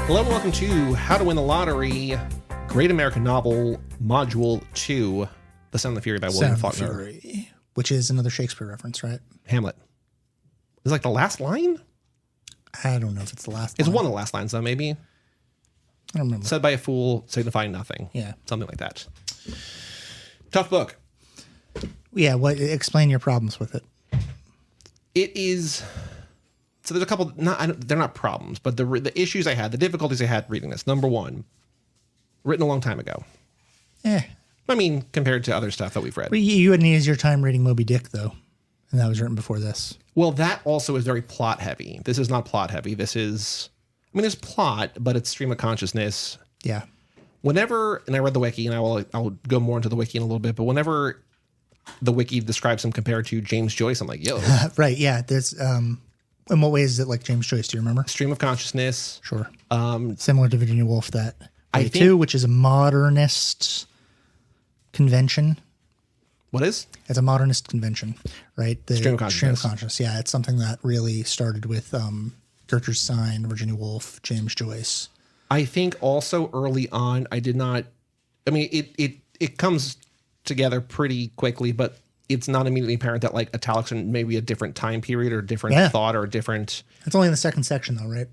Hello and welcome to How to Win the Lottery, Great American Novel, Module 2, The Sound of the Fury by William Faulkner. Fury, which is another Shakespeare reference, right? Hamlet. Is like the last line? I don't know if it's the last It's line. one of the last lines, though, maybe. I don't remember. Said by a fool, signifying nothing. Yeah. Something like that. Tough book. Yeah, explain your problems with it. It is... So there's a couple... they're not problems, but the issues I had, the difficulties I had reading this. Number one, written a long time ago. I mean, compared to other stuff that we've read. But you had an easier time reading Moby Dick, though. And that was written before this. Well, that also is very plot heavy. This is not plot heavy. This is... I mean, there's plot, but it's stream of consciousness. Yeah. Whenever... And I read the wiki, and I'll go more into the wiki in a little bit, but whenever the wiki describes him compared to James Joyce, I'm like, yo. Right, yeah. There's... in what ways is it like James Joyce? Do you remember? Stream of consciousness. Sure. Similar to Virginia Woolf, that I way think, too, which is a modernist convention. What is? It's a modernist convention, right? The Stream of consciousness. Stream of consciousness. Yeah, it's something that really started with Gertrude Stein, Virginia Woolf, James Joyce. I think also early on, I did not... I mean, it comes together pretty quickly, but it's not immediately apparent that like italics are maybe a different time period or different thought or different... It's only in the second section though, right?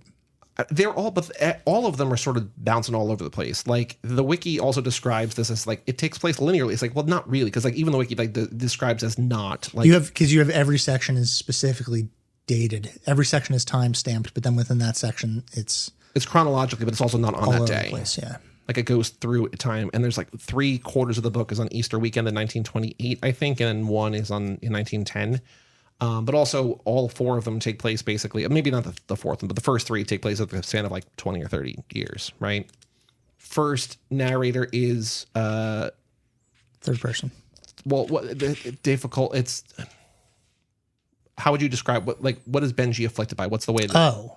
They're all, but all of them are sort of bouncing all over the place. Like the wiki also describes this as like it takes place linearly. It's like, well, not really, because like even the wiki like describes as not like you have every section is specifically dated. Every section is time stamped, but then within that section, it's chronologically, but it's also not on all that over day. the place, yeah. Like it goes through time, and there's like 3/4 of the book is on Easter weekend in 1928, I think, and then one is in 1910. But also all four of them take place basically, maybe not the fourth one, but the first three take place at the span of like 20 or 30 years, right? First narrator is third person. Well, difficult. It's how would you describe what is Benji afflicted by? What's the way that?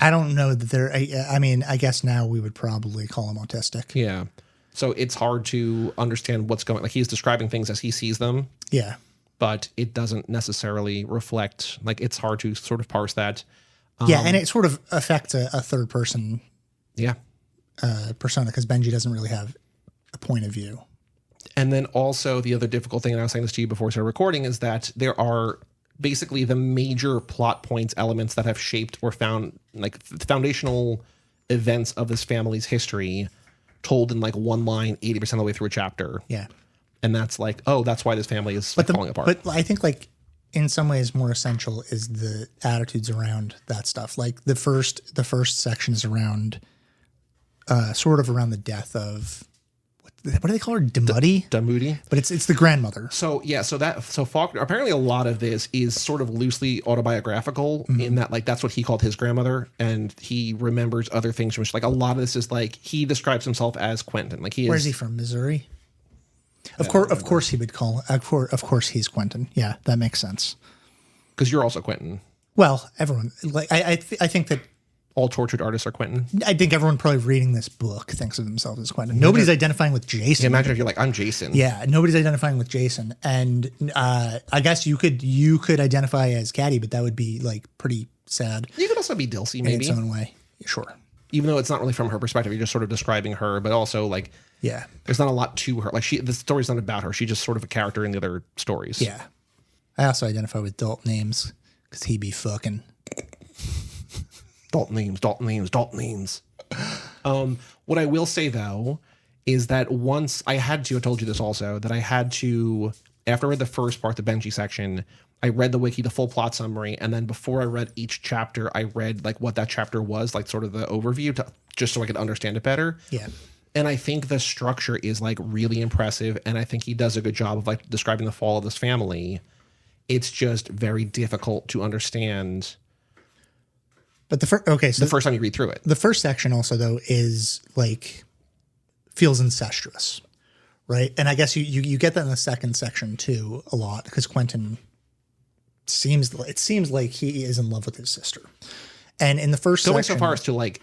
I don't know that they're. I mean, I guess now we would probably call him autistic. Yeah. So it's hard to understand what's going. Like he's describing things as he sees them. Yeah. But it doesn't necessarily reflect. Like it's hard to sort of parse that. Yeah, and it sort of affects a third person. Yeah. Persona, because Benji doesn't really have a point of view. And then also the other difficult thing, and I was saying this to you before we started recording, is that there are basically the major plot points, elements that have shaped or found like foundational events of this family's history told in like one line 80% of the way through a chapter. Yeah. And that's like, oh, that's why this family is falling apart. But I think like in some ways more essential is the attitudes around that stuff. Like the first section is around sort of around the death of what do they call her? Damudi? But it's the grandmother. So yeah, so Faulkner, apparently a lot of this is sort of loosely autobiographical in that like that's what he called his grandmother, and he remembers other things from like a lot of this is like he describes himself as Quentin. Like where's he from? Missouri? Of course he would call. Of course he's Quentin. Yeah, that makes sense. Because you're also Quentin. Well, everyone like I think that all tortured artists are Quentin. I think everyone probably reading this book thinks of themselves as Quentin. Nobody's identifying with Jason. Yeah, imagine if you're like, I'm Jason. Yeah, nobody's identifying with Jason, and I guess you could identify as Caddy, but that would be like pretty sad. You could also be Dilsey, maybe in its own way. Sure. Even though it's not really from her perspective, you're just sort of describing her, but also like, yeah, there's not a lot to her. Like the story's not about her. She's just sort of a character in the other stories. Yeah. I also identify with Dalt names because he be fucking. Dalton names. What I will say though is that once I told you this also, that I had to, after I read the first part, the Benji section, I read the wiki, the full plot summary, and then before I read each chapter, I read like what that chapter was, like sort of the overview, just so I could understand it better. Yeah. And I think the structure is like really impressive, and I think he does a good job of like describing the fall of this family. It's just very difficult to understand. But the first time you read through it. The first section also though is like feels incestuous, right? And I guess you get that in the second section too a lot because Quentin seems like he is in love with his sister. And in the first going section, so far as to like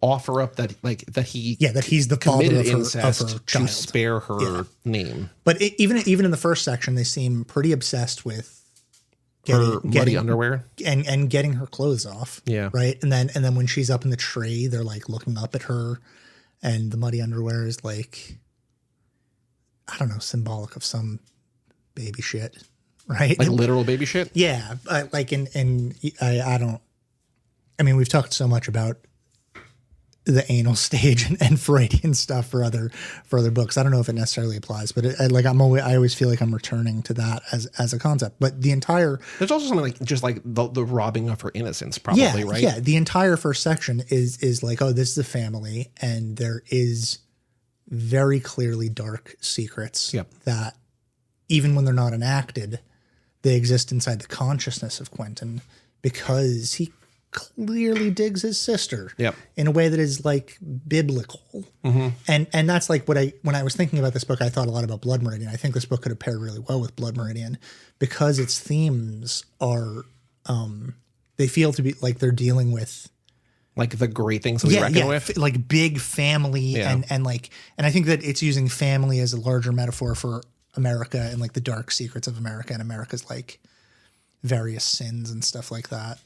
offer up that he's the father of her child to spare her name. But even in the first section, they seem pretty obsessed with muddy underwear and getting her clothes off. Yeah. Right. And then when she's up in the tree, they're like looking up at her, and the muddy underwear is like, I don't know, symbolic of some baby shit. Right. like literal baby shit. Yeah. Like I mean, we've talked so much about the anal stage and Freudian stuff for other books. I don't know if it necessarily applies, but I always feel like I'm returning to that as a concept. But the entire there's also something like just like the robbing of her innocence, probably, right? Yeah, the entire first section is like, oh, this is a family, and there is very clearly dark secrets that even when they're not enacted, they exist inside the consciousness of Quentin because he clearly digs his sister in a way that is like biblical. And that's like when I was thinking about this book, I thought a lot about Blood Meridian. I think this book could have paired really well with Blood Meridian because its themes are, they feel to be like they're dealing with like the great things that we reckon with, like big family and I think that it's using family as a larger metaphor for America and like the dark secrets of America and America's like various sins and stuff like that.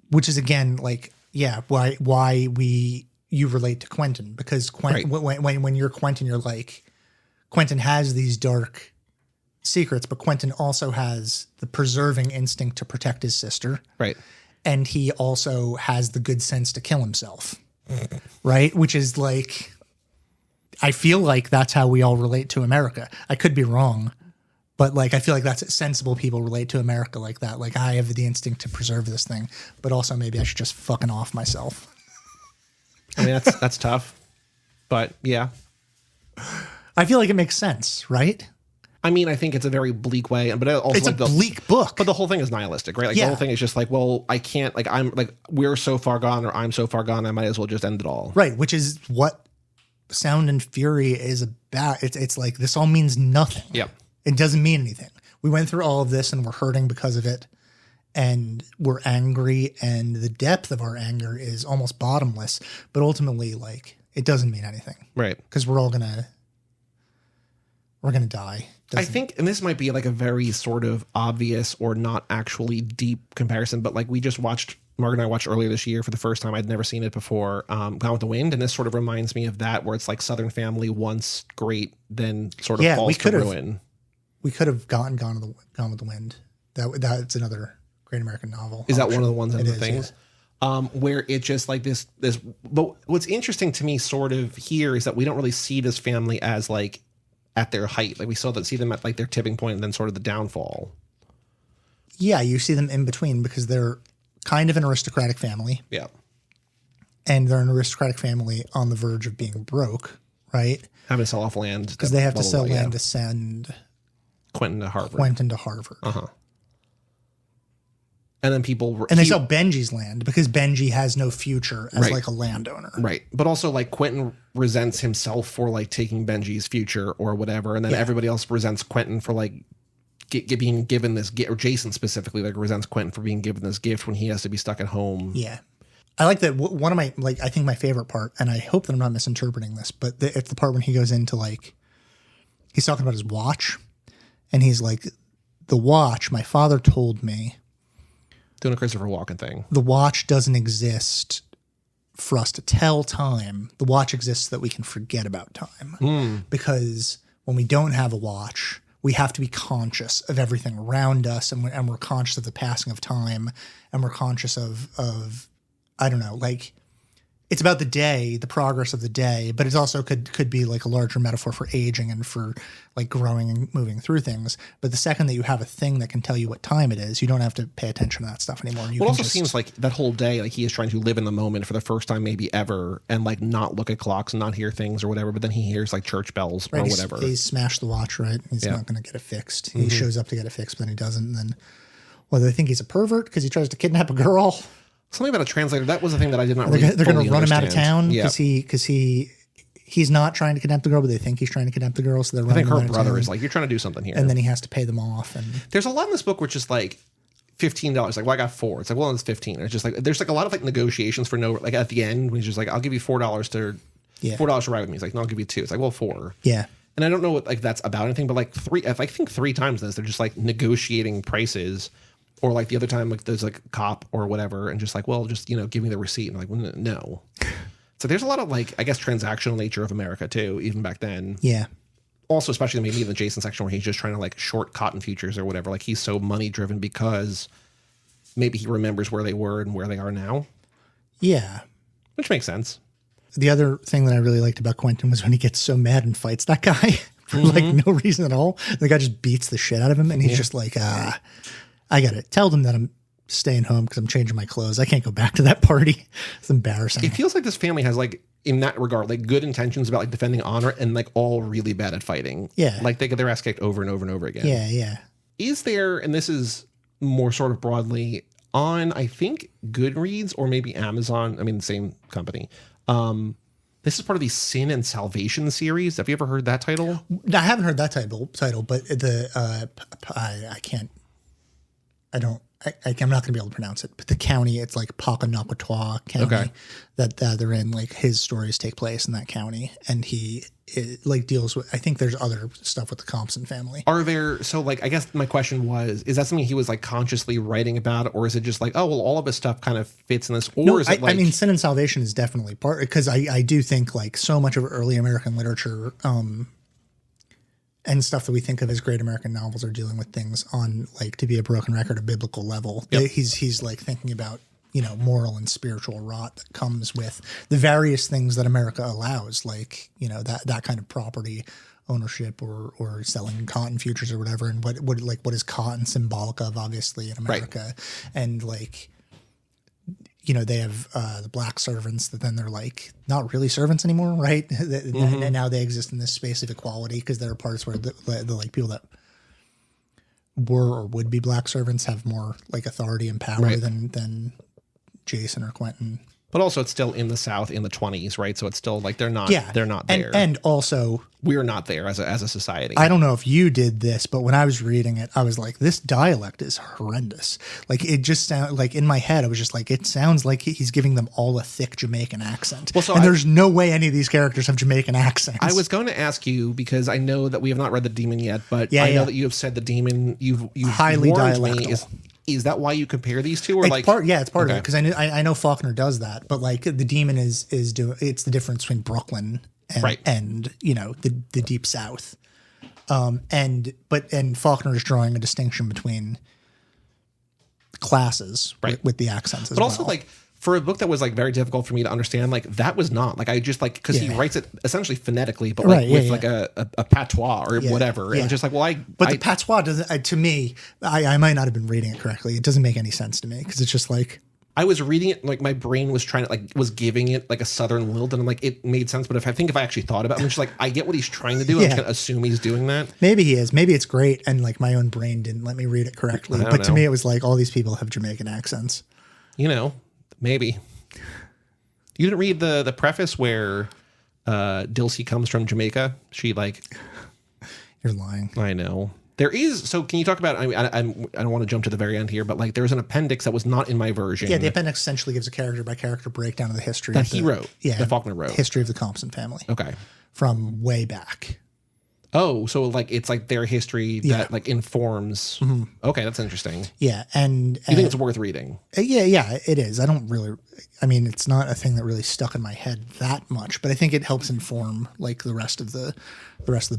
Which is again like why you relate to Quentin, because when you're Quentin, you're like, Quentin has these dark secrets, but Quentin also has the preserving instinct to protect his sister, right? And he also has the good sense to kill himself, right? Which is like, I feel like that's how we all relate to America. I could be wrong. But like, I feel like that's sensible people relate to America like that. Like, I have the instinct to preserve this thing, but also maybe I should just fucking off myself. I mean, that's tough, but yeah. I feel like it makes sense, right? I mean, I think it's a very bleak way, but also it's like a bleak book. But the whole thing is nihilistic, right? Like the whole thing is just like, well, I can't, like, I'm like, we're so far gone, or I'm so far gone, I might as well just end it all. Right, which is what Sound and Fury is about. It's like, this all means nothing. Yeah. It doesn't mean anything. We went through all of this and we're hurting because of it. And we're angry, and the depth of our anger is almost bottomless. But ultimately, like, it doesn't mean anything. Right. Because we're gonna die. I think, and this might be like a very sort of obvious or not actually deep comparison, but like Mark and I watched earlier this year for the first time. I'd never seen it before, Gone with the Wind. And this sort of reminds me of that, where it's like Southern family, once great, then sort of falls to ruin. We could have Gone with the Wind. That's another great American novel. Is that one of the ones in the things? Yeah. Where it just like this, but what's interesting to me sort of here is that we don't really see this family as like at their height. Like we see them at like their tipping point and then sort of the downfall. Yeah, you see them in between because they're kind of an aristocratic family. Yeah. And they're an aristocratic family on the verge of being broke, right? Having to sell off land. Because they have to sell land to send Quentin to Harvard. Uh-huh. And then they sell Benji's land because Benji has no future as like a landowner. Right. But also like Quentin resents himself for like taking Benji's future or whatever. And then everybody else resents Quentin for like being given this gift, or Jason specifically like resents Quentin for being given this gift when he has to be stuck at home. Yeah. I like that. One of my, like, I think my favorite part, and I hope that I'm not misinterpreting this, but it's the part when he goes into like, he's talking about his watch. And he's like, the watch, my father told me. Doing a Christopher Walken thing. The watch doesn't exist for us to tell time. The watch exists so that we can forget about time. Because when we don't have a watch, we have to be conscious of everything around us. And we're conscious of the passing of time. And we're conscious of I don't know, like, it's about the day, the progress of the day, but it also could be like a larger metaphor for aging and for like growing and moving through things. But the second that you have a thing that can tell you what time it is, you don't have to pay attention to that stuff anymore. It also seems like that whole day, like he is trying to live in the moment for the first time maybe ever, and like not look at clocks and not hear things or whatever. But then he hears like church bells or whatever. He's smashed the watch, right? He's not going to get it fixed. He shows up to get it fixed, but then he doesn't. And then, well, they think he's a pervert because he tries to kidnap a girl. Something about a translator. That was the thing that I did not really They're going to run him out of town because he's not trying to kidnap the girl, but they think he's trying to kidnap the girl. So they're running him out of town. I think her brother is like, you're trying to do something here. And then he has to pay them off. And there's a lot in this book which is like $15. Like, well, I got $4. It's like, well, it's 15. It's just like, there's like a lot of like negotiations for no, like at the end, when he's just like, I'll give you $4 to ride with me. It's like, no, I'll give you $2. It's like, well, $4. Yeah. and I don't know what like that's about anything, but like I think 3 times in this, they're just like negotiating prices, or like the other time, like there's like a cop or whatever, and just like, well, just, you know, give me the receipt. And I'm like, well, no. So there's a lot of like, I guess, transactional nature of America too, even back then. Yeah. Also, especially maybe in the Jason section where he's just trying to like short cotton futures or whatever. Like he's so money driven because maybe he remembers where they were and where they are now. Yeah. Which makes sense. The other thing that I really liked about Quentin was when he gets so mad and fights that guy for like no reason at all. The guy just beats the shit out of him, and he's just like, I got it. Tell them that I'm staying home because I'm changing my clothes. I can't go back to that party. It's embarrassing. It feels like this family has like, in that regard, like good intentions about like defending honor and like all really bad at fighting. Yeah. Like they get their ass kicked over and over and over again. Yeah, yeah. Is there, and this is more sort of broadly on, I think, Goodreads or maybe Amazon, I mean, the same company. This is part of the Sin and Salvation series. Have you ever heard that title? I haven't heard that title, but the I'm not going to be able to pronounce it. But the county, it's like Paconaquatois County that they're in. Like his stories take place in that county, and it like deals with. I think there's other stuff with the Compson family. Are there? So like, I guess my question was: is that something he was like consciously writing about, or is it just like, oh well, all of his stuff kind of fits in this? Or No, is it like? I mean, Sin and Salvation is definitely part, because I do think like so much of early American literature and stuff that we think of as great American novels are dealing with things on like, to be a broken record, a biblical level. Yep. He's like thinking about, you know, moral and spiritual rot that comes with the various things that America allows, like, you know, that kind of property ownership or selling cotton futures or whatever. And what is cotton symbolic of, obviously, in America. Right. And like, you know, they have the black servants that then they're like not really servants anymore, right? And now they exist in this space of equality because there are parts where the like people that were or would be black servants have more like authority and power than Jason or Quentin. But also, it's still in the South in the 20s, right? So it's still like they're not there, and also we're not there as a society. I don't know if you did this, but when I was reading it, I was like, this dialect is horrendous. Like it just sounded like in my head, I was just like, it sounds like he's giving them all a thick Jamaican accent. Well, and there's no way any of these characters have Jamaican accents. I was going to ask you because I know that we have not read The Demon yet, but I know that you have said The Demon. You've highly dialectal. Me, is that why you compare these two, or it's like part? Yeah, it's part of it because I know Faulkner does that, but like The Demon is doing. It's the difference between Brooklyn and you know the Deep South, and Faulkner is drawing a distinction between classes with the accents, but also like for a book that was like very difficult for me to understand, like that was not like I just like because he writes it essentially phonetically, but like with like a patois or whatever, and just like the patois doesn't to me. I might not have been reading it correctly. It doesn't make any sense to me because it's just like I was reading it like my brain was trying to like was giving it like a southern lilt, and I'm like it made sense. But if I actually thought about it, I'm just like I get what he's trying to do. I'm just gonna assume he's doing that. Maybe he is. Maybe it's great, and like my own brain didn't let me read it correctly. But to me, it was like all these people have Jamaican accents. You know. Maybe. You didn't read the preface where Dilsey comes from Jamaica? She like... You're lying. I know. There is... So can you talk about... I don't want to jump to the very end here, but like there's an appendix that was not in my version. Yeah, the appendix essentially gives a character-by-character breakdown of the history. That he wrote. Yeah. That Faulkner wrote. History of the Compson family. Okay. From way back. Oh, so like it's like their history that like informs. Mm-hmm. Okay, that's interesting. Yeah, and you think it's worth reading? Yeah, it is. I don't really. I mean, it's not a thing that really stuck in my head that much, but I think it helps inform like the rest of the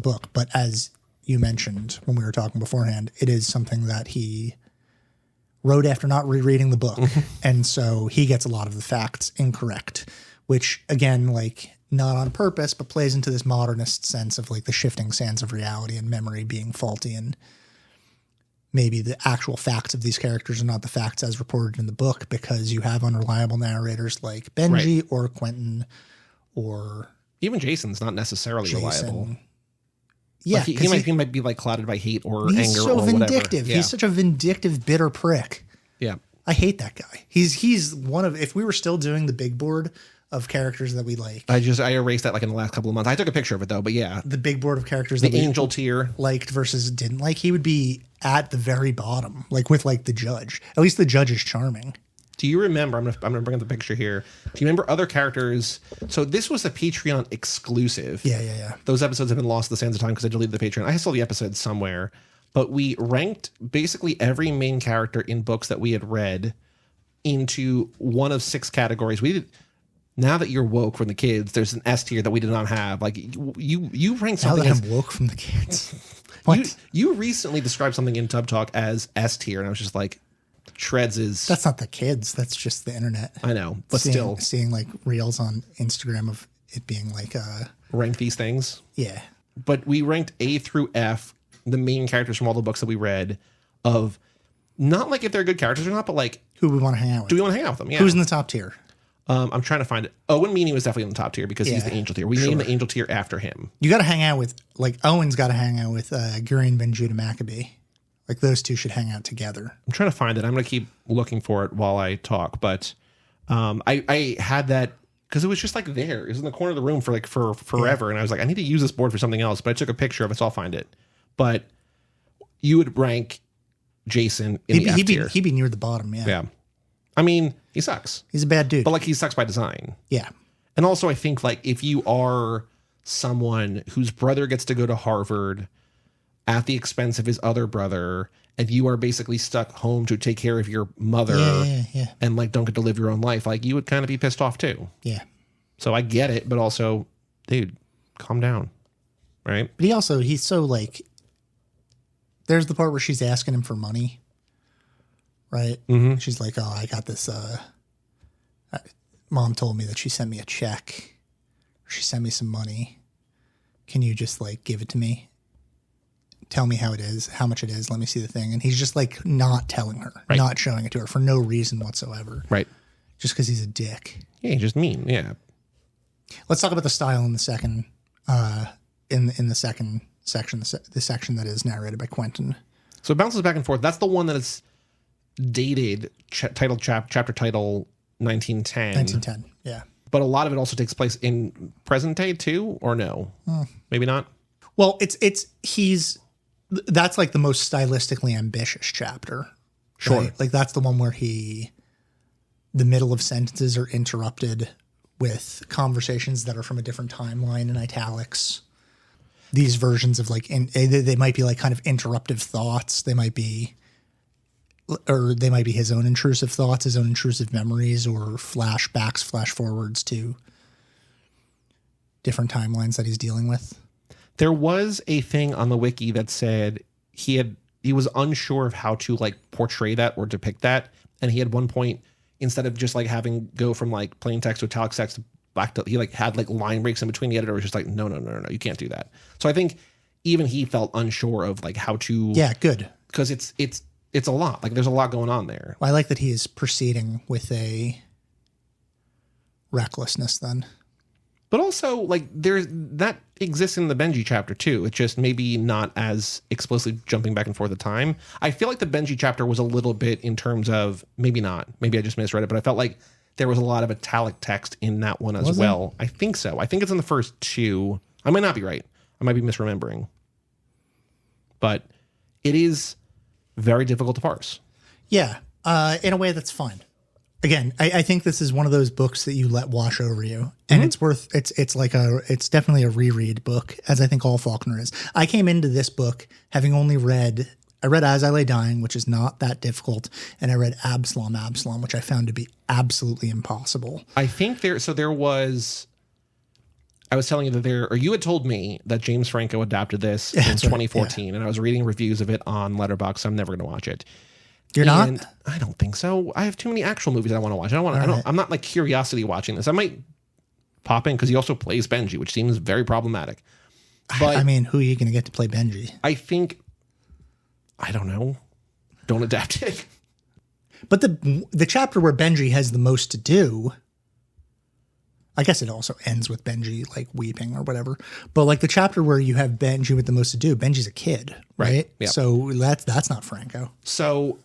book. But as you mentioned when we were talking beforehand, it is something that he wrote after not rereading the book, and so he gets a lot of the facts incorrect, which again, like. Not on purpose, but plays into this modernist sense of like the shifting sands of reality and memory being faulty, and maybe the actual facts of these characters are not the facts as reported in the book because you have unreliable narrators like Benji or Quentin or even Jason's not necessarily reliable. Yeah, like he might be like clouded by hate or anger. He's so or vindictive. Yeah. He's such a vindictive, bitter prick. Yeah, I hate that guy. He's one of. If we were still doing the big board of characters that we like. I erased that like in the last couple of months. I took a picture of it though, but yeah. The big board of characters the that angel tier liked versus didn't like, he would be at the very bottom, like with like the judge. At least the judge is charming. Do you remember? I'm gonna bring up the picture here. Do you remember other characters? So this was a Patreon exclusive. Yeah. Those episodes have been lost to the sands of time because I deleted the Patreon. I saw the episodes somewhere, but we ranked basically every main character in books that we had read into one of 6 categories. We did. Now that you're woke from the kids, there's an S tier that we did not have. Like you ranked something. Now that I'm woke from the kids. What? You recently described something in Tub Talk as S tier, and I was just like, Shreds is. That's not the kids. That's just the internet. I know, but still seeing like reels on Instagram of it being like rank these things. Yeah, but we ranked A through F the main characters from all the books that we read of not like if they're good characters or not, but like who we want to hang out with. Do we want to hang out with them? Yeah. Who's in the top tier? I'm trying to find it. Owen Meany was definitely in the top tier because he's the angel tier. We named the angel tier after him. You got to hang out with like Owen's got to hang out with Gurion Ben Judah Maccabee. Like those two should hang out together. I'm trying to find it. I'm going to keep looking for it while I talk. But I had that because it was just like there. It was in the corner of the room for forever. And I was like, I need to use this board for something else. But I took a picture of it, so I'll find it. But you would rank Jason in the F tier. He'd be near the bottom, yeah. Yeah. I mean, he sucks. He's a bad dude. But like he sucks by design. Yeah. And also I think like if you are someone whose brother gets to go to Harvard at the expense of his other brother, and you are basically stuck home to take care of your mother and like don't get to live your own life, like you would kind of be pissed off too. Yeah. So I get it, but also, dude, calm down. Right? But he's so like, there's the part where she's asking him for money. Right? Mm-hmm. She's like, oh, I got this, Mom told me that she sent me a check. She sent me some money. Can you just like give it to me? Tell me how much it is. Let me see the thing. And he's just like not telling her, not showing it to her for no reason whatsoever. Right. Just because he's a dick. Yeah, he's just mean. Yeah. Let's talk about the style in the second, in the second section, the section that is narrated by Quentin. So it bounces back and forth. That's the one that is dated chapter title 1910. 1910. Yeah. But a lot of it also takes place in present day too, or no? Maybe not. Well, that's like the most stylistically ambitious chapter. Sure. Right? Like that's the one where the middle of sentences are interrupted with conversations that are from a different timeline in italics. These versions of like, they might be like kind of interruptive thoughts. They might be his own intrusive thoughts, his own intrusive memories, or flashbacks, flash forwards to different timelines that he's dealing with. There was a thing on the wiki that said he was unsure of how to like portray that or depict that. And he had one point, instead of just like having go from like plain text to italic text back to, he like had like line breaks in between. The editor was just like, no, you can't do that. So I think even he felt unsure of like how to. Yeah, good. Because it's a lot. Like there's a lot going on there. Well, I like that he is proceeding with a recklessness then. But also, like, that exists in the Benji chapter, too. It's just maybe not as explicitly jumping back and forth at the time. I feel like the Benji chapter was a little bit in terms of, maybe not. Maybe I just misread it, but I felt like there was a lot of italic text in that one as well. I think so. I think it's in the first 2. I might not be right. I might be misremembering. But it is very difficult to parse. Yeah, in a way that's fine. Again, I think this is one of those books that you let wash over you, and it's definitely a reread book, as I think all Faulkner is. I came into this book having only read As I Lay Dying, which is not that difficult, and I read Absalom, which I found to be absolutely impossible. I think I was telling you that you had told me that James Franco adapted this in 2014, and I was reading reviews of it on Letterboxd, so I'm never going to watch it. You're not? I don't think so. I have too many actual movies I want to watch. I'm not like curiosity watching this. I might pop in because he also plays Benji, which seems very problematic. But I mean, who are you going to get to play Benji? I don't know. Don't adapt it. But the chapter where Benji has the most to do, I guess it also ends with Benji like weeping or whatever. But like the chapter where you have Benji with the most to do, Benji's a kid, right? Yep. So that's not Franco. So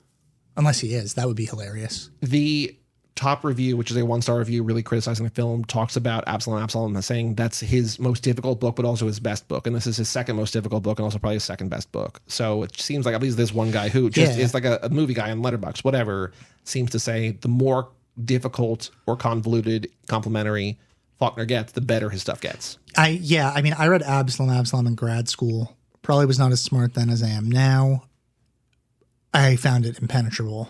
unless he is, that would be hilarious. The top review, which is a 1-star review, really criticizing the film, talks about Absalom as saying that's his most difficult book, but also his best book. And this is his second most difficult book and also probably his second best book. So it seems like at least this one guy who just is like a movie guy on Letterboxd, whatever, seems to say the more difficult or convoluted complimentary Faulkner gets, the better his stuff gets. I read Absalom in grad school. Probably was not as smart then as I am now. I found it impenetrable.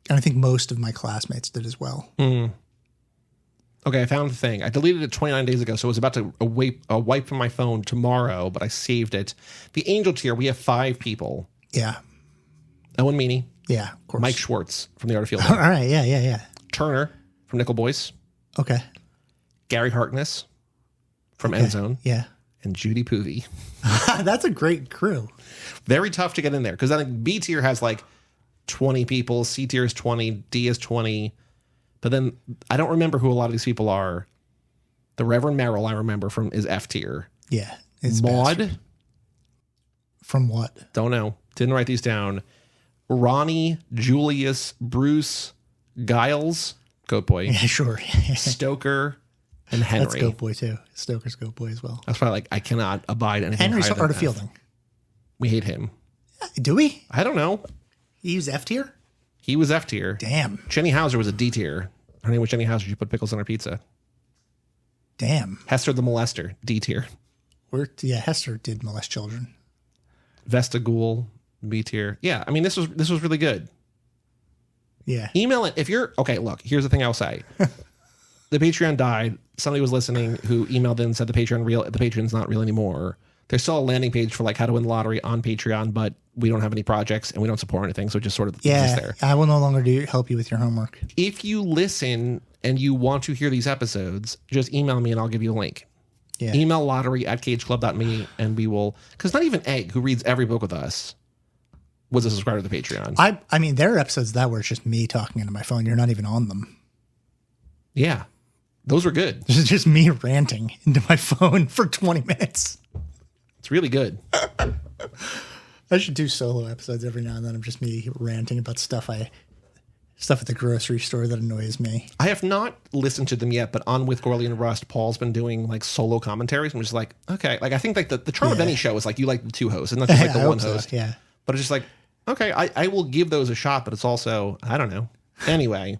And I think most of my classmates did as well. Okay, I found the thing. I deleted it 29 days ago, so it was about to wipe from my phone tomorrow, but I saved it. The Angel tier, we have 5 people. Yeah. Owen Meany. Yeah, of course. Mike Schwartz from The Art of Field. All right, yeah. Turner from Nickel Boys. Okay. Gary Harkness from Endzone. Yeah. And Judy Poovey. That's a great crew. Very tough to get in there because I think B tier has like 20 people, C tier is 20, D is 20. But then I don't remember who a lot of these people are. The Reverend Merrill I remember from is F tier. Yeah. Maud. Bastard. From what? Don't know. Didn't write these down. Ronnie, Julius, Bruce, Giles, Goat Boy. Yeah, sure. Stoker, and Henry. That's Goat Boy too. Stoker's Goat Boy as well. That's why I cannot abide anything. Henry's higher Art than of Fielding. We hate him. Do we? I don't know. He was F tier? He was F tier. Damn. Jenny Hauser was a D tier. Her name was Jenny Hauser. She put pickles on her pizza. Damn. Hester the Molester, D tier. Hester did molest children. Vesta Ghoul, B tier. Yeah, I mean this was really good. Yeah. Email it if you're okay. Look, here's the thing I'll say. The Patreon died. Somebody was listening who emailed in and said the Patreon's not real anymore. There's still a landing page for like how to win the lottery on Patreon, but we don't have any projects and we don't support anything, so it just sort of exists there. I will no longer help you with your homework. If you listen and you want to hear these episodes, just email me and I'll give you a link. Yeah. Email lottery@cageclub.me and we will, because not even Egg, who reads every book with us, was a subscriber to the Patreon. I mean, there are episodes that where it's just me talking into my phone. You're not even on them. Yeah. Those were good. This is just me ranting into my phone for 20 minutes. It's really good. I should do solo episodes every now and then of just me ranting about stuff at the grocery store that annoys me. I have not listened to them yet, but on With Gorley and Rust, Paul's been doing like solo commentaries. I'm just like, okay. Like I think like the charm of any show is like you like the 2 hosts and not just like the one host. So, yeah. But it's just like, okay, I will give those a shot, but it's also, I don't know. Anyway,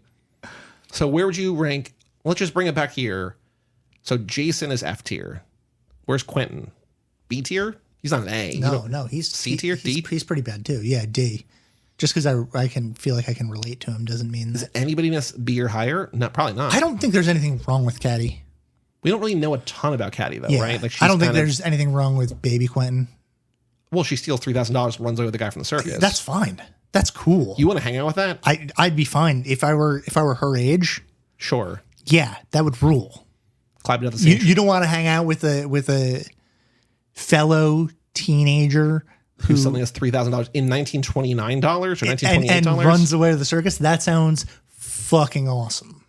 so where would you rank? Let's just bring it back here. So Jason is F tier. Where's Quentin? B tier? He's not an A. No, he's C tier, D. He's pretty bad too. Yeah, D. Just because I can feel like I can relate to him doesn't mean Does anybody miss B or higher? No, probably not. I don't think there's anything wrong with Caddy. We don't really know a ton about Caddy though, right? Like I don't think there's anything wrong with Baby Quentin. Well, she steals $3,000 and runs away with the guy from the circus. That's fine. That's cool. You want to hang out with that? I'd be fine if I were her age. Sure. Yeah, that would rule. Clive does the same. You don't want to hang out with a fellow teenager who suddenly has $3,000 in $1929 or $1928 and runs away to the circus. That sounds fucking awesome.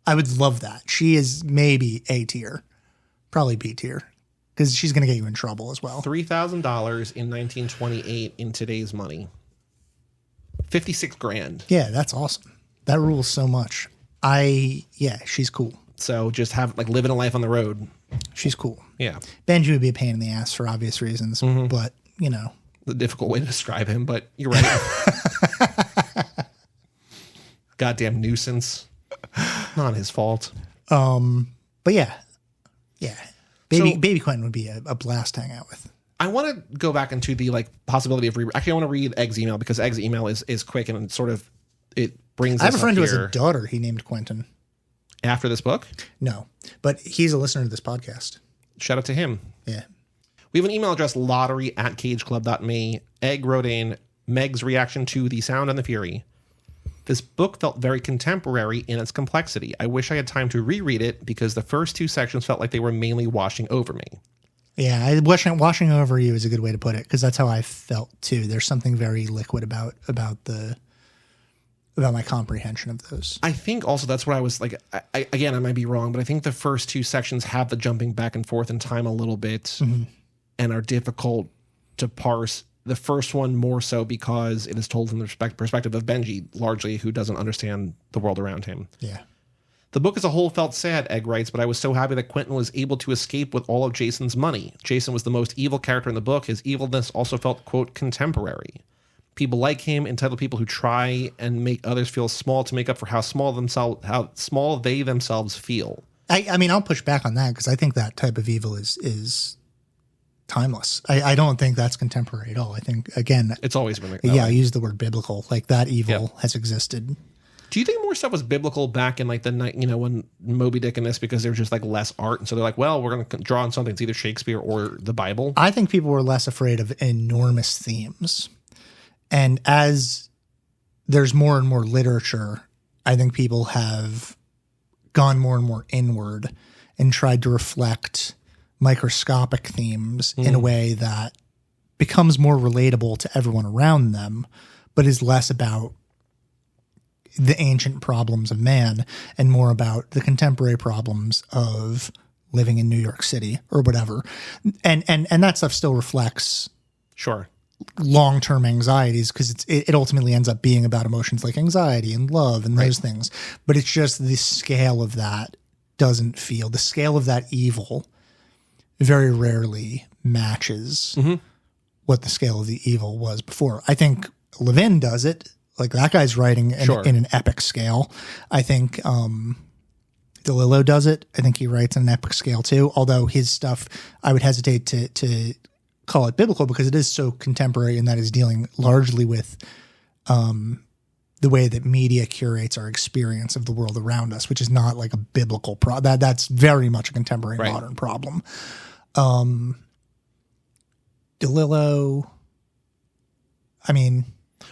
I would love that. She is maybe A tier, probably B tier, because she's going to get you in trouble as well. $3,000 in 1928 in today's money. 56 grand. Yeah, that's awesome. That rules so much. She's cool. So just have like living a life on the road. She's cool. Yeah. Benji would be a pain in the ass for obvious reasons, but you know. The difficult way to describe him, but you're right. Goddamn nuisance. Not his fault. But yeah. Baby Quentin would be a blast to hang out with. I want to go back into the like possibility of actually I want to read Egg's email because Egg's email is quick and sort of it brings. I have a friend who has a daughter he named Quentin. After this book? No, but he's a listener to this podcast. Shout out to him. Yeah. We have an email address, lottery@cageclub.me. Egg wrote in Meg's reaction to The Sound and the Fury. This book felt very contemporary in its complexity. I wish I had time to reread it because the first 2 sections felt like they were mainly washing over me. Yeah, washing over you is a good way to put it because that's how I felt too. There's something very liquid about my comprehension of those. I think also that's what I was like. I might be wrong, but I think the first 2 sections have the jumping back and forth in time a little bit and are difficult to parse the first one more so because it is told from the perspective of Benji, largely, who doesn't understand the world around him. Yeah. The book as a whole felt sad, Egg writes, but I was so happy that Quentin was able to escape with all of Jason's money. Jason was the most evil character in the book. His evilness also felt, quote, contemporary. People like him, entitled people who try and make others feel small to make up for how small they themselves feel. I mean, I'll push back on that because I think that type of evil is timeless. I don't think that's contemporary at all. I think, again, it's always been like that. Yeah, I use the word biblical. Like that evil has existed. Do you think more stuff was biblical back in like the night, when Moby Dick and this, because there was just like less art, and so they're like, well, we're going to draw on something. It's either Shakespeare or the Bible. I think people were less afraid of enormous themes, and as there's more and more literature, I think people have gone more and more inward and tried to reflect microscopic themes in a way that becomes more relatable to everyone around them, but is less about the ancient problems of man and more about the contemporary problems of living in New York City or whatever. And that stuff still reflects long-term anxieties because it ultimately ends up being about emotions like anxiety and love and those things. But it's just the scale of that doesn't feel, the scale of that evil very rarely matches what the scale of the evil was before. I think Levin does it. Like that guy's writing in an epic scale. I think DeLillo does it. I think he writes in an epic scale too. Although his stuff, I would hesitate to call it biblical because it is so contemporary and that is dealing largely with the way that media curates our experience of the world around us, which is not like a biblical problem. That's very much a contemporary modern problem. DeLillo, I mean...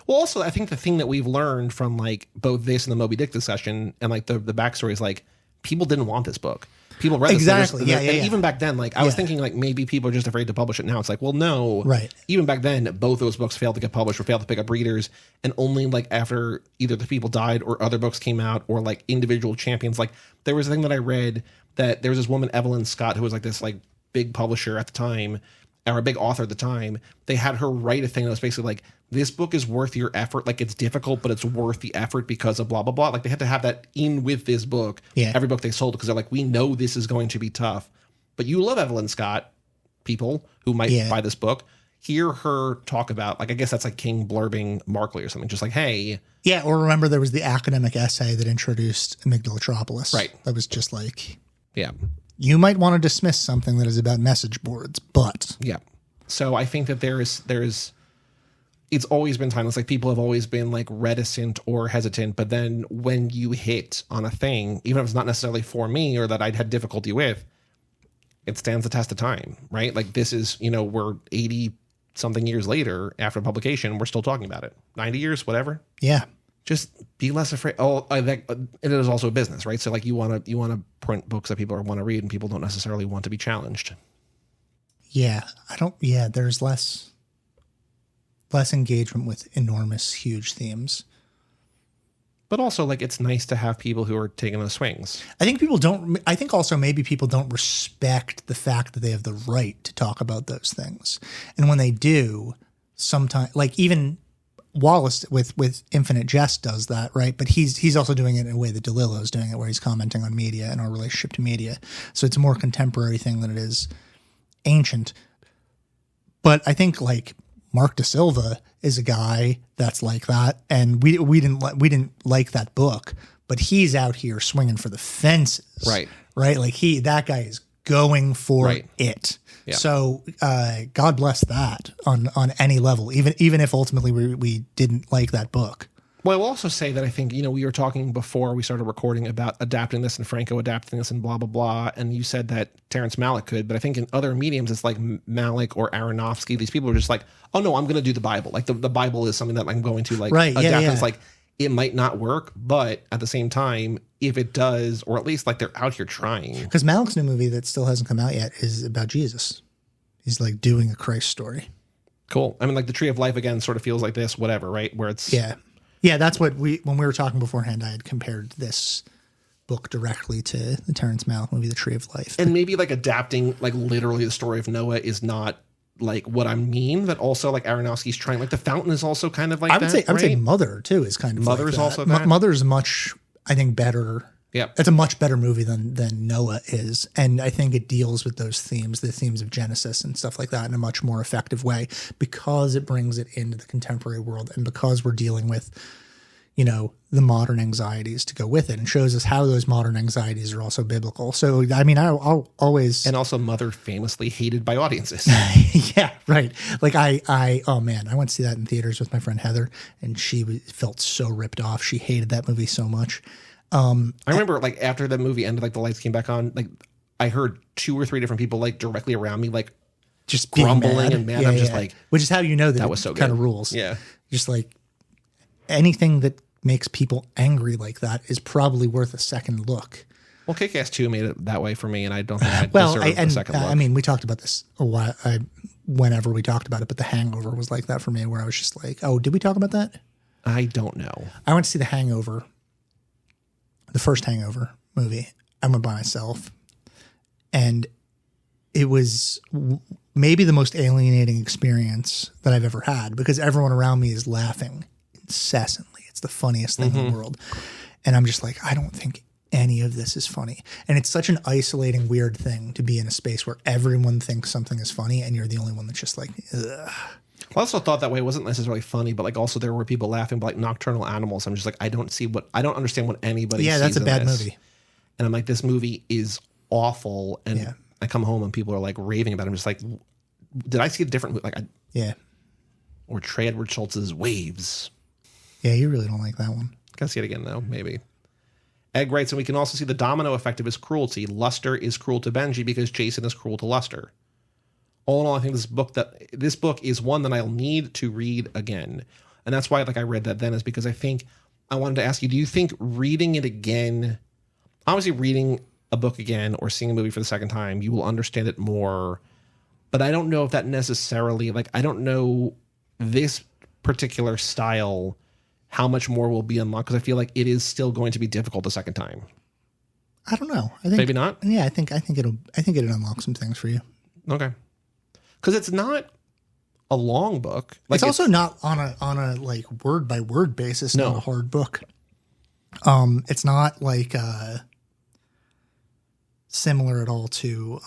Well, also, I think the thing that we've learned from like both this and the Moby Dick discussion and like the backstory is like people didn't want this book. People read this. Exactly. Yeah. Even back then, like I was thinking like maybe people are just afraid to publish it now. It's like, well, no. Right. Even back then, both those books failed to get published or failed to pick up readers. And only like after either the people died or other books came out or like individual champions. Like there was a thing that I read that there was this woman, Evelyn Scott, who was like this like big publisher at the time or a big author at the time. They had her write a thing that was basically like, this book is worth your effort. Like it's difficult, but it's worth the effort because of blah, blah, blah. Like they had to have that in with this book. Yeah. Every book they sold because they're like, we know this is going to be tough. But you love Evelyn Scott, people who might buy this book, hear her talk about, like, I guess that's like King blurbing Markley or something. Just like, hey. Yeah, or remember there was the academic essay that introduced Amygdalatropolis. Right. That was just like. Yeah. You might want to dismiss something that is about message boards, but. Yeah. So I think that there's it's always been timeless. Like people have always been like reticent or hesitant, but then when you hit on a thing, even if it's not necessarily for me or that I'd had difficulty with, it stands the test of time, right? Like this is, we're 80 something years later after publication, we're still talking about it. 90 years, whatever. Yeah. Just be less afraid. Oh, I think it is also a business, right? So like you want to print books that people want to read and people don't necessarily want to be challenged. Yeah. There's less engagement with enormous, huge themes. But also, like, it's nice to have people who are taking those swings. I think also maybe people don't respect the fact that they have the right to talk about those things. And when they do, sometimes, like even Wallace with Infinite Jest does that, right? But he's also doing it in a way that DeLillo is doing it, where he's commenting on media and our relationship to media. So it's a more contemporary thing than it is ancient. But I think, like, Mark Da Silva is a guy that's like that, and we didn't like that book, but he's out here swinging for the fences, right? Like that guy is going for it. Yeah. So God bless that on any level, even if ultimately we didn't like that book. Well, I will also say that I think, we were talking before we started recording about adapting this and Franco adapting this and blah, blah, blah. And you said that Terrence Malick could, but I think in other mediums, it's like Malick or Aronofsky. These people are just like, oh no, I'm going to do the Bible. Like the Bible is something that I'm going to like adapt. Yeah. It's like, it might not work, but at the same time, if it does, or at least like they're out here trying. Because Malick's new movie that still hasn't come out yet is about Jesus. He's like doing a Christ story. Cool. I mean, like the Tree of Life again sort of feels like this, whatever, right? Where it's. Yeah, that's what when we were talking beforehand, I had compared this book directly to the Terrence Malick movie, The Tree of Life. And maybe like adapting like literally the story of Noah is not like what I mean, that also like Aronofsky's trying, like The Fountain is also kind of like that. I would say right? Mother too is kind of Mother's like that. also that? Mother's much, I think, better. Yeah. It's a much better movie than Noah is. And I think it deals with those themes, the themes of Genesis and stuff like that, in a much more effective way, because it brings it into the contemporary world, and because we're dealing with, you know, the modern anxieties to go with it, and shows us how those modern anxieties are also biblical. So, I mean, I'll always... And also Mother famously hated by audiences. Yeah, right. Like oh man, I went to see that in theaters with my friend Heather, and she felt so ripped off. She hated that movie so much. I remember like after the movie ended, like the lights came back on, like I heard 2 or 3 different people like directly around me, like just grumbling and mad. Yeah, I'm just like, which is how you know that was so kind good. of rules. Yeah. Just like anything that makes people angry like that is probably worth a second look. Well, Kick-Ass 2 made it that way for me, and I don't think I deserve a second look. I mean, we talked about this a while, whenever we talked about it, but The Hangover was like that for me, where I was just like, oh, did we talk about that? I don't know. I went to see The Hangover, the first Hangover movie. I went by myself, and it was maybe the most alienating experience that I've ever had, because everyone around me is laughing incessantly. It's the funniest thing in the world. And I'm just like, I don't think any of this is funny. And it's such an isolating, weird thing to be in a space where everyone thinks something is funny and you're the only one that's just like, ugh. I also thought that way. It wasn't necessarily funny, but like also there were people laughing, but like Nocturnal Animals. I'm just like, I don't understand what anybody sees. Yeah, that's a bad this. movie. And I'm like, this movie is awful. And Yeah. I come home and people are like raving about it. I'm just like, did I see a different movie? Like, Yeah. or Trey Edward Schultz's Waves. Yeah, you really don't like that one. Gotta see it again though, maybe. Egg writes, and we can also see the domino effect of his cruelty. Luster is cruel to Benji because Jason is cruel to Luster. All in all, I think this book is one that I'll need to read again. And that's why like I read that then, is because I think I wanted to ask you, do you think reading it again, obviously reading a book again or seeing a movie for the second time, you will understand it more. But I don't know if that necessarily, like, I don't know this particular style, how much more will be unlocked, because I feel like it is still going to be difficult the second time. I don't know. I think Maybe not? Yeah, I think it'll unlock some things for you. Okay. Because it's not a long book. Like it's also not on a like word by word basis, No. not a hard book. It's not like similar at all to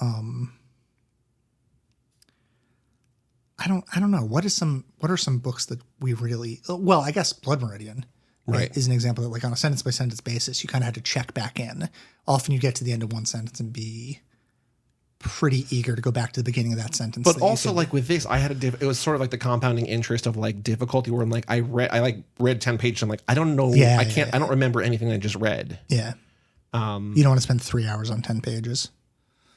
I don't know. What are some books that we really, well, I guess Blood Meridian Right. is an example that, like, on a sentence by sentence basis, you kind of had to check back in. Often you get to the end of one sentence and be pretty eager to go back to the beginning of that sentence. But also, like with this, I had it was sort of like the compounding interest of like difficulty, where I'm like, I read 10 pages. I'm like, I don't know. Yeah, I can't. I don't remember anything I just read. Yeah. You don't want to spend 3 hours on 10 pages.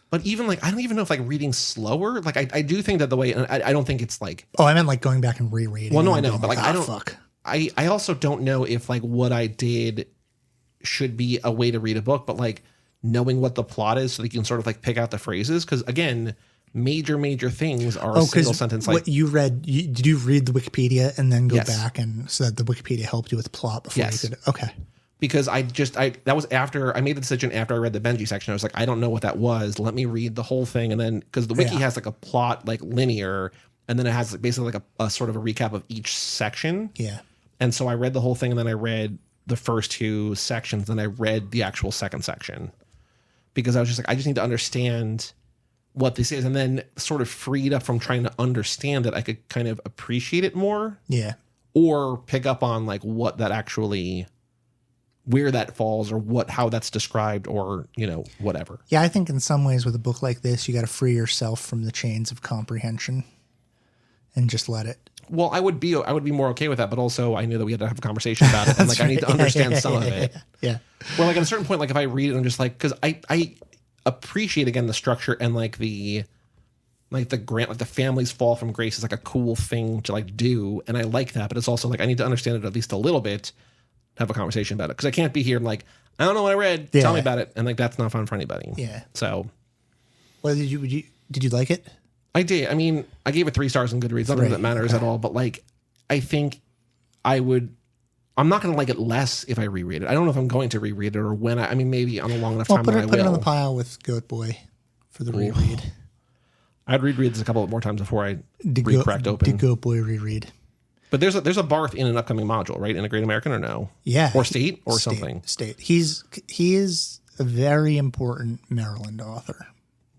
But even like, I don't even know if like reading slower. Like I do think that the way, and I don't think it's like. Oh, I meant like going back and rereading. Well, no, I and know, being but like I don't. Fuck. I also don't know if like what I did should be a way to read a book, but like knowing what the plot is so that you can sort of like pick out the phrases. Because again, major things are a single sentence. Like what you read, did you read the Wikipedia and then go Yes. back and so that the Wikipedia helped you with the plot before Yes. you could? Okay. because that was after I made the decision after I read the Benji section. I was like, I don't know what that was. Let me read the whole thing. And then, because the wiki has like a plot, like linear, and then it has basically like a sort of a recap of each section. Yeah. And so I read the whole thing, and then I read the first 2 sections, then I read the actual second section, because I was just like, I just need to understand what this is. And then sort of freed up from trying to understand it, I could kind of appreciate it more. Yeah. Or pick up on like what that actually, where that falls, or how that's described, or, whatever. Yeah, I think in some ways with a book like this, you got to free yourself from the chains of comprehension and just let it. Well, I would be more okay with that, but also I knew that we had to have a conversation about it, and like I need to understand some of it. Yeah. Where like at a certain point, like if I read it, I'm just like, because I appreciate again the structure and like the grant, like the family's fall from grace is like a cool thing to like do, and I like that, but it's also like I need to understand it at least a little bit, have a conversation about it, because I can't be here and like, I don't know what I read, tell me about it, and like that's not fun for anybody. Yeah. So, Well, did you like it? I did. I mean, I gave it 3 stars on Goodreads. I don't know if that matters at all, but like, I think I'm not going to like it less if I reread it. I don't know if I'm going to reread it or when. Maybe on a long enough time when I will. Put it on the pile with Goat Boy for the reread. I'd reread this a couple more times before I cracked open. Did Goat Boy reread? But there's a Barth in an upcoming module, right? In a Great American or no? Yeah. Or State or something. State. He is a very important Maryland author.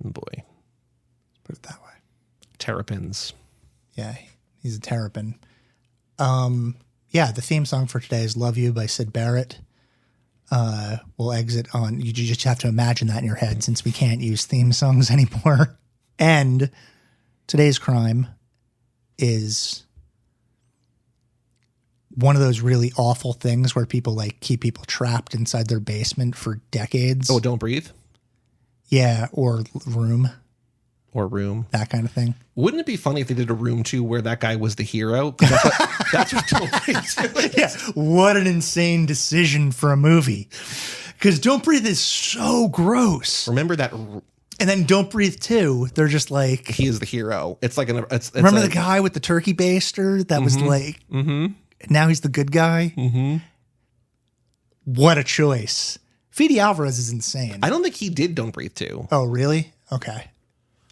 Oh boy. Let's put it that way. Terrapins. Yeah, he's a terrapin. Yeah, the theme song for today is Love You by Syd Barrett. We'll exit on, you just have to imagine that in your head since we can't use theme songs anymore. And today's crime is one of those really awful things where people like keep people trapped inside their basement for decades. Oh, Don't Breathe? Yeah, or Room. Or Room. That kind of thing. Wouldn't it be funny if they did a Room 2 where that guy was the hero? 'Cause that's what Don't Breathe is. Yeah, what an insane decision for a movie. Because Don't Breathe is so gross. Remember that? And then Don't Breathe 2, they're just like... He is the hero. It's like it's remember the guy with the turkey baster that was like... Now he's the good guy? What a choice. Fede Alvarez is insane. I don't think he did Don't Breathe 2. Oh, really? Okay.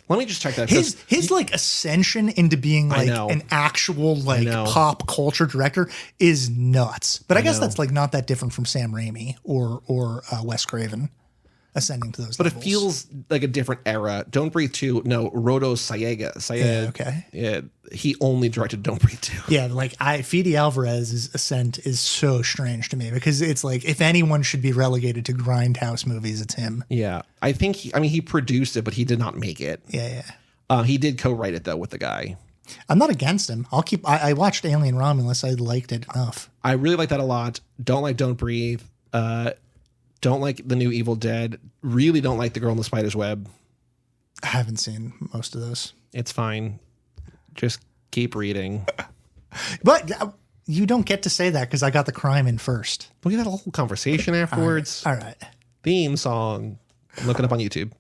Let me just check that. His like ascension into being like an actual like pop culture director is nuts. But I guess that's like not that different from Sam Raimi or Wes Craven ascending to those levels. But it feels like a different era. Don't Breathe 2. No, Rodo Sayed. Yeah, okay. Yeah, he only directed Don't Breathe 2. Yeah, like Fede Alvarez's ascent is so strange to me because it's like if anyone should be relegated to grindhouse movies, it's him. Yeah, I think he produced it, but he did not make it. Yeah. He did co-write it though with the guy. I'm not against him. I watched Alien Romulus. I liked it enough. I really like that a lot. Don't like Don't Breathe. Don't like the new Evil Dead. Really don't like The Girl in the Spider's Web. I haven't seen most of those. It's fine. Just keep reading. But you don't get to say that because I got the crime in first. We had a whole conversation afterwards. All right. Theme song. I'm looking up on YouTube.